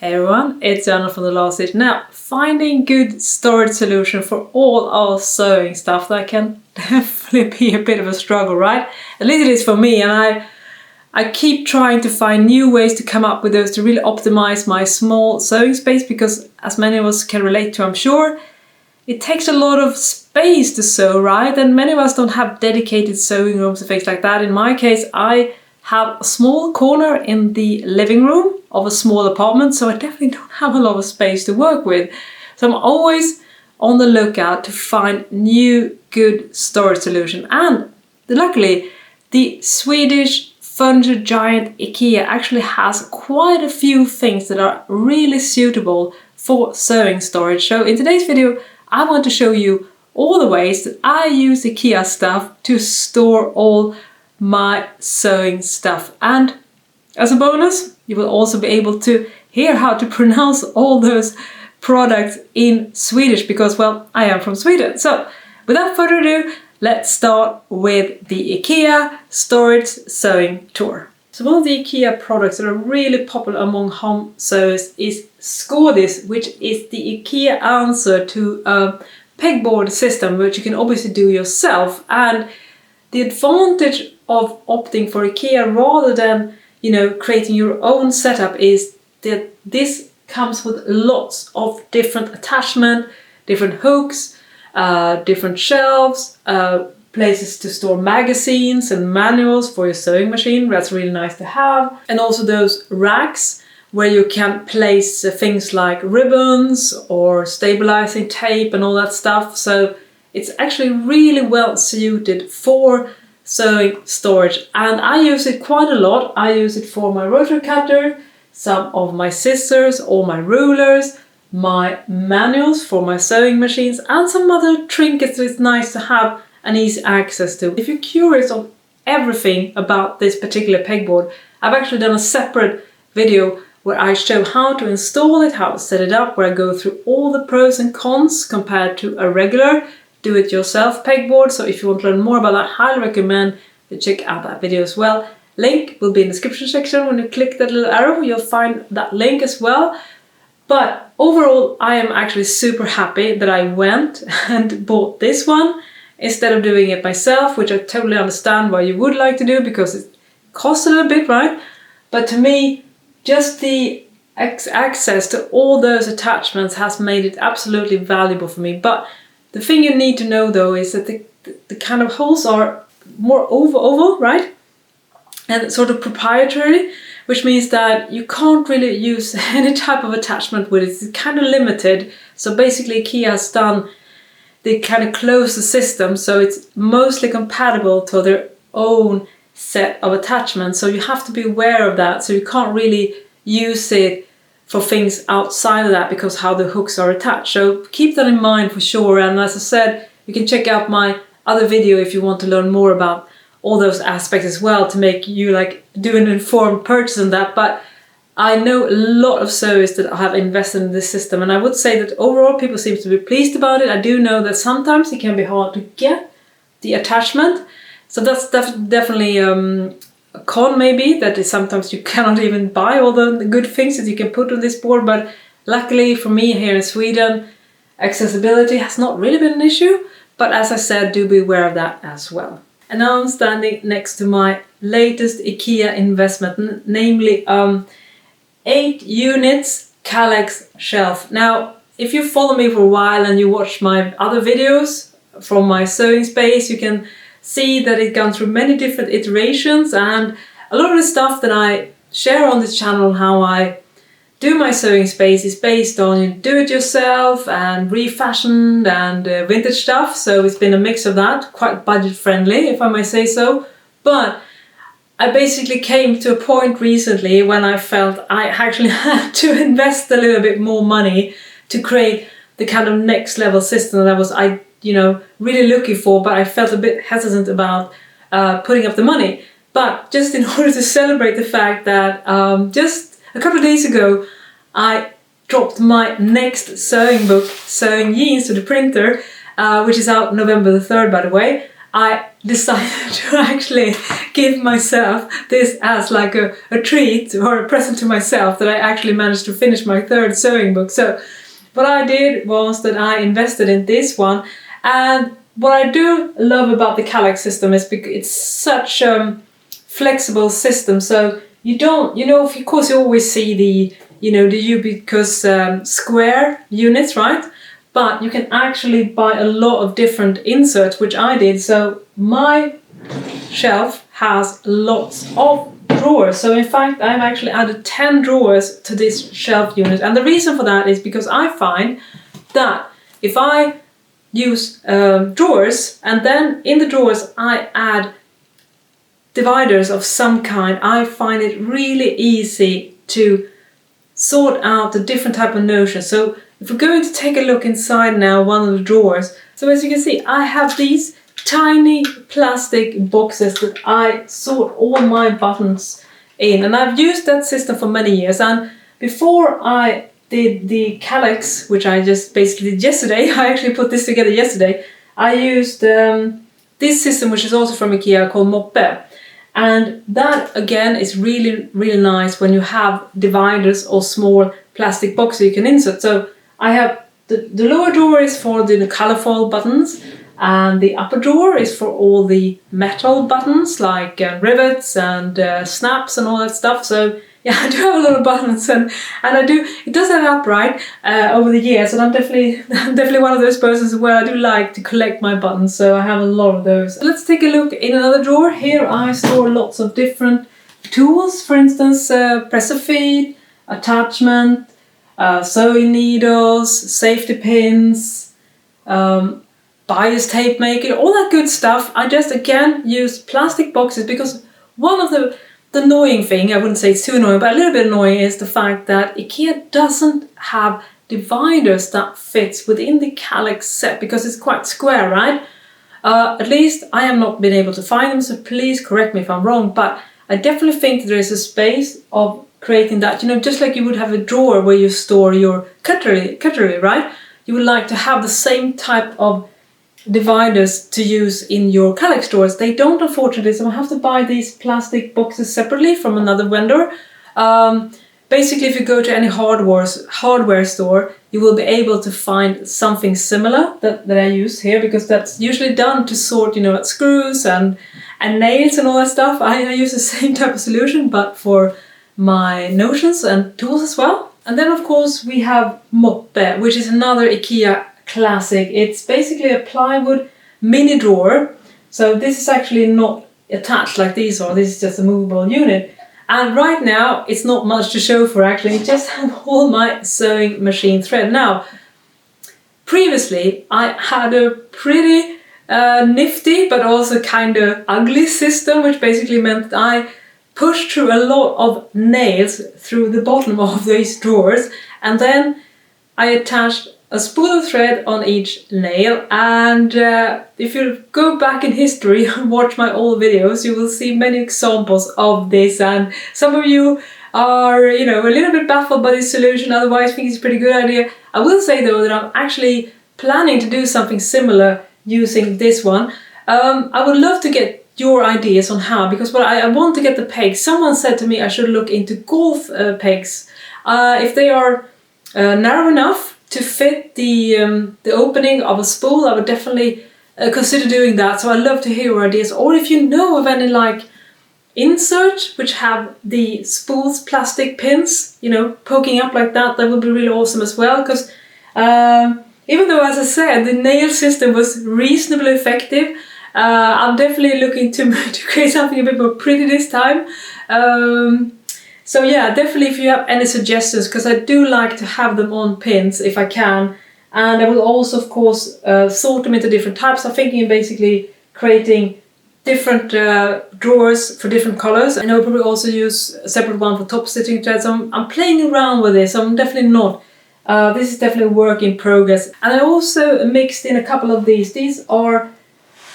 Hey everyone, it's Anna from the Last Stitch. Now, finding good storage solution for all our sewing stuff, that can definitely be a bit of a struggle, right? At least it is for me, and I keep trying to find new ways to come up with those to really optimize my small sewing space, because as many of us can relate to, I'm sure, it takes a lot of space to sew, right? And many of us don't have dedicated sewing rooms and things like that. In my case, I have a small corner in the living room of a small apartment, so I definitely don't have a lot of space to work with. So I'm always on the lookout to find new good storage solution. And luckily, the Swedish furniture giant Ikea actually has quite a few things that are really suitable for sewing storage. So in today's video, I want to show you all the ways that I use Ikea stuff to store all my sewing stuff. And as a bonus, you will also be able to hear how to pronounce all those products in Swedish, because, well, I am from Sweden. So without further ado, let's start with the Ikea storage sewing tour. So one of the Ikea products that are really popular among home sewers is Skådis, which is the Ikea answer to a pegboard system, which you can obviously do yourself. And the advantage of opting for Ikea rather than, creating your own setup is that this comes with lots of different attachment, different hooks, different shelves, places to store magazines and manuals for your sewing machine. That's really nice to have. And also those racks where you can place things like ribbons or stabilizing tape and all that stuff. So it's actually really well suited for sewing storage, and I use it quite a lot. I use it for my rotary cutter, some of my scissors, all my rulers, my manuals for my sewing machines, and some other trinkets that it's nice to have and easy access to. If you're curious of everything about this particular pegboard, I've actually done a separate video where I show how to install it, how to set it up, where I go through all the pros and cons compared to a regular do-it-yourself pegboard. So if you want to learn more about that, I highly recommend you check out that video as well. Link will be in the description section. When you click that little arrow, you'll find that link as well. But overall, I am actually super happy that I went and bought this one instead of doing it myself, which I totally understand why you would like to do, because it costs a little bit, right? But to me, just the access to all those attachments has made it absolutely valuable for me. But the thing you need to know though is that the kind of holes are more oval, right? And sort of proprietary, which means that you can't really use any type of attachment with it. It's kind of limited. So basically Ikea has done, they kind of close the system so it's mostly compatible to their own set of attachments. So you have to be aware of that. So you can't really use it for things outside of that because how the hooks are attached. So keep that in mind for sure. And as I said, you can check out my other video if you want to learn more about all those aspects as well to make you do an informed purchase on that. But I know a lot of sewers that have invested in this system, and I would say that overall people seem to be pleased about it. I do know that sometimes it can be hard to get the attachment. So that's definitely a con maybe, that is sometimes you cannot even buy all the good things that you can put on this board. But luckily for me here in Sweden, accessibility has not really been an issue. But as I said, do be aware of that as well. And now I'm standing next to my latest Ikea investment, namely 8 units Kallax shelf. Now, if you follow me for a while and you watch my other videos from my sewing space, you can see that it's gone through many different iterations, and a lot of the stuff that I share on this channel and how I do my sewing space is based on do-it-yourself and refashioned and vintage stuff. So it's been a mix of that, quite budget friendly if I may say so. But I basically came to a point recently when I felt I actually had to invest a little bit more money to create the kind of next level system that I really looking for, but I felt a bit hesitant about putting up the money. But just in order to celebrate the fact that just a couple of days ago, I dropped my next sewing book, Sewing Jeans, to the printer, which is out November the 3rd, by the way. I decided to actually give myself this as like a treat or a present to myself, that I actually managed to finish my 3rd sewing book. So what I did was that I invested in this one, and what I do love about the Kallax system is because it's such a flexible system. So you don't, of course you always see the ubiquitous square units, right? But you can actually buy a lot of different inserts, which I did. So my shelf has lots of drawers. So in fact, I've actually added 10 drawers to this shelf unit. And the reason for that is because I find that if I use drawers, and then in the drawers I add dividers of some kind, I find it really easy to sort out the different type of notions. So if we're going to take a look inside now one of the drawers, so as you can see, I have these tiny plastic boxes that I sort all my buttons in, and I've used that system for many years. And before I did the Kallax, which I just basically did yesterday, I actually put this together yesterday, I used this system, which is also from Ikea, called Moppe. And that again is really, really nice when you have dividers or small plastic boxes you can insert. So I have the lower drawer is for the colorful buttons, and the upper drawer is for all the metal buttons like rivets and snaps and all that stuff. So yeah, I do have a lot of buttons, and it does add up, right, over the years, and I'm definitely one of those persons where I do like to collect my buttons, so I have a lot of those. Let's take a look in another drawer. Here I store lots of different tools, for instance, presser feed, attachment, sewing needles, safety pins, bias tape maker, all that good stuff. I just again use plastic boxes because one of the annoying thing, I wouldn't say it's too annoying, but a little bit annoying, is the fact that Ikea doesn't have dividers that fits within the Kallax set because it's quite square, right? At least I have not been able to find them, so please correct me if I'm wrong, but I definitely think there is a space of creating that, just like you would have a drawer where you store your cutlery, right? You would like to have the same type of dividers to use in your Kallax drawers. They don't, unfortunately, so I have to buy these plastic boxes separately from another vendor. Basically, if you go to any hardware store, you will be able to find something similar that I use here, because that's usually done to sort, screws and nails and all that stuff. I use the same type of solution, but for my notions and tools as well. And then, of course, we have Moppe, which is another Ikea classic. It's basically a plywood mini drawer. So this is actually not attached like these are. This is just a movable unit. And right now it's not much to show for, actually. It just has all my sewing machine thread. Now, previously I had a pretty nifty but also kind of ugly system, which basically meant that I pushed through a lot of nails through the bottom of these drawers, and then I attached a spool of thread on each nail. And if you go back in history and watch my old videos, you will see many examples of this, and some of you are, a little bit baffled by this solution, otherwise think it's a pretty good idea. I will say though that I'm actually planning to do something similar using this one. I would love to get your ideas on how, because I want to get the pegs. Someone said to me I should look into golf pegs. If they are narrow enough to fit the opening of a spool, I would definitely consider doing that. So I'd love to hear your ideas, or if you know of any like inserts which have the spools plastic pins, poking up like that, that would be really awesome as well. Because even though, as I said, the nail system was reasonably effective, I'm definitely looking to create something a bit more pretty this time. So yeah, definitely if you have any suggestions, because I do like to have them on pins if I can. And I will also, of course, sort them into different types. I'm thinking of basically creating different drawers for different colors. And I will probably also use a separate one for top stitching threads. I'm playing around with this. I'm definitely not. This is definitely a work in progress. And I also mixed in a couple of these. These are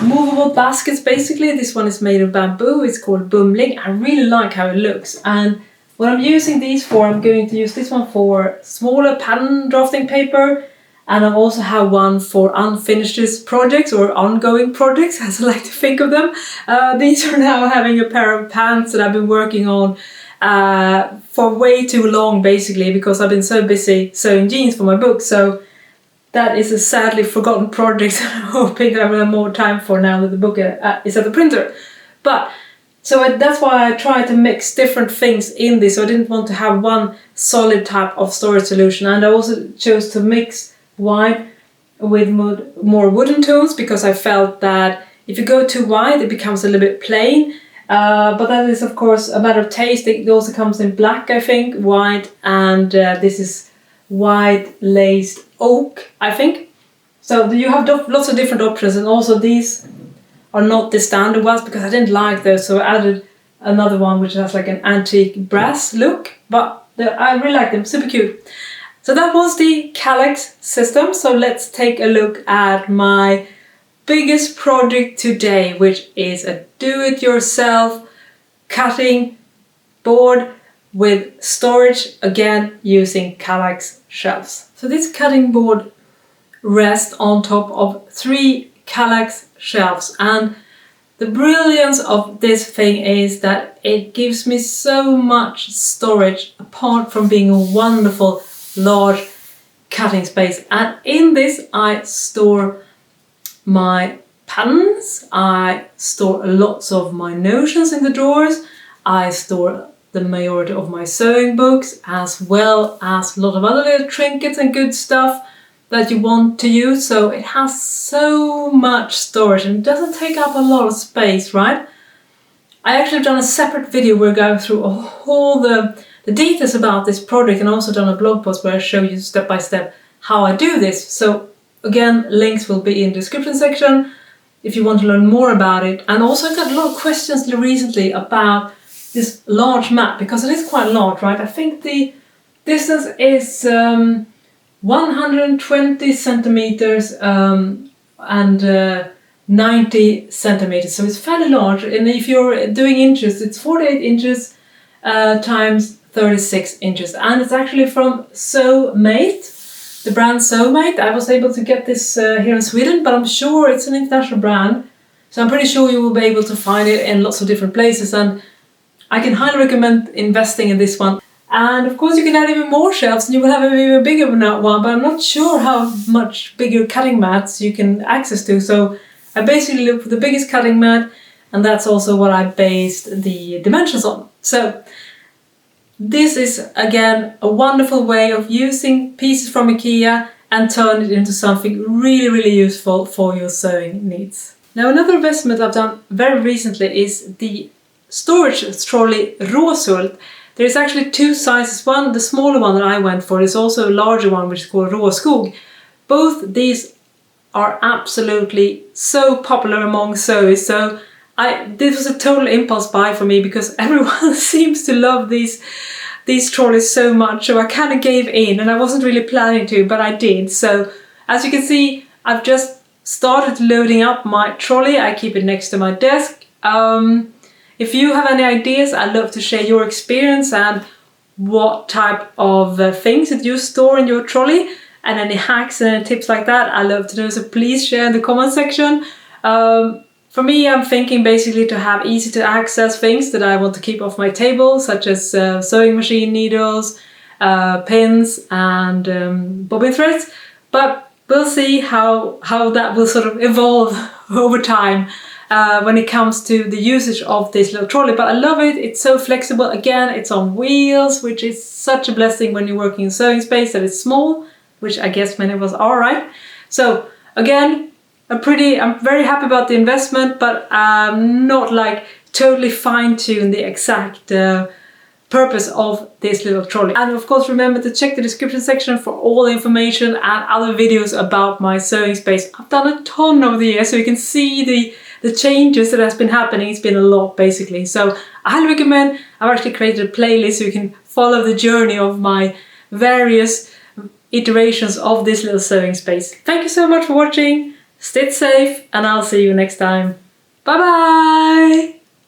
movable baskets basically. This one is made of bamboo. It's called Bumling. I really like how it looks. And what I'm using these for, I'm going to use this one for smaller pattern drafting paper, And I also have one for unfinished projects or ongoing projects, as I like to think of them. These are now having a pair of pants that I've been working on for way too long, basically, because I've been so busy sewing jeans for my book. So that is a sadly forgotten project that I'm hoping that I will have more time for now that the book is at the printer. But so that's why I try to mix different things in this. So I didn't want to have one solid type of storage solution. And I also chose to mix white with more wooden tones, because I felt that if you go too white, it becomes a little bit plain. But that is, of course, a matter of taste. It also comes in black, I think, white, and this is white laced oak, I think. So you have lots of different options, and also these are not the standard ones because I didn't like those, so I added another one which has like an antique brass look, but I really like them, super cute. So that was the Kallax system. So let's take a look at my biggest project today, which is a do-it-yourself cutting board with storage, again using Kallax shelves. So this cutting board rests on top of 3 Kallax shelves, and the brilliance of this thing is that it gives me so much storage apart from being a wonderful large cutting space. And in this I store my patterns, I store lots of my notions in the drawers, I store the majority of my sewing books, as well as a lot of other little trinkets and good stuff that you want to use. So it has so much storage and it doesn't take up a lot of space, right? I actually have done a separate video where I go through all the details about this project, and also done a blog post where I show you step by step how I do this. So again, links will be in the description section if you want to learn more about it. And also I got a lot of questions recently about this large mat, because it is quite large, right? I think the distance is 120 centimeters and 90 centimeters, so it's fairly large. And if you're doing inches, it's 48 inches times 36 inches, and it's actually from Sewmate, the brand Sewmate. I was able to get this here in Sweden, but I'm sure it's an international brand, so I'm pretty sure you will be able to find it in lots of different places, and I can highly recommend investing in this one. And of course you can add even more shelves and you will have an even bigger one, but I'm not sure how much bigger cutting mats you can access to. So I basically looked for the biggest cutting mat, and that's also what I based the dimensions on. So this is again a wonderful way of using pieces from Ikea and turn it into something really, really useful for your sewing needs. Now another investment I've done very recently is the storage trolley Råshult. There's actually 2 sizes. One, the smaller one that I went for, is also a larger one which is called Råskog. Both these are absolutely so popular among sewers, so this was a total impulse buy for me because everyone seems to love these trolleys so much, so I kind of gave in, and I wasn't really planning to, but I did. So as you can see, I've just started loading up my trolley. I keep it next to my desk. If you have any ideas, I'd love to share your experience and what type of things that you store in your trolley, and any hacks and tips like that. I'd love to know, so please share in the comment section. For me, I'm thinking basically to have easy to access things that I want to keep off my table, such as sewing machine needles, pins and bobbin threads. But we'll see how that will sort of evolve over time. When it comes to the usage of this little trolley. But I love it, it's so flexible. Again, it's on wheels, which is such a blessing when you're working in sewing space that it's small, which I guess many of us are, right? So again, I'm very happy about the investment, but I'm not like totally fine-tuned the exact purpose of this little trolley. And of course, remember to check the description section for all the information and other videos about my sewing space. I've done a ton over the years, so you can see the changes that has been happening. It's been a lot basically. So I highly recommend. I've actually created a playlist so you can follow the journey of my various iterations of this little sewing space. Thank you so much for watching. Stay safe, and I'll see you next time. Bye bye!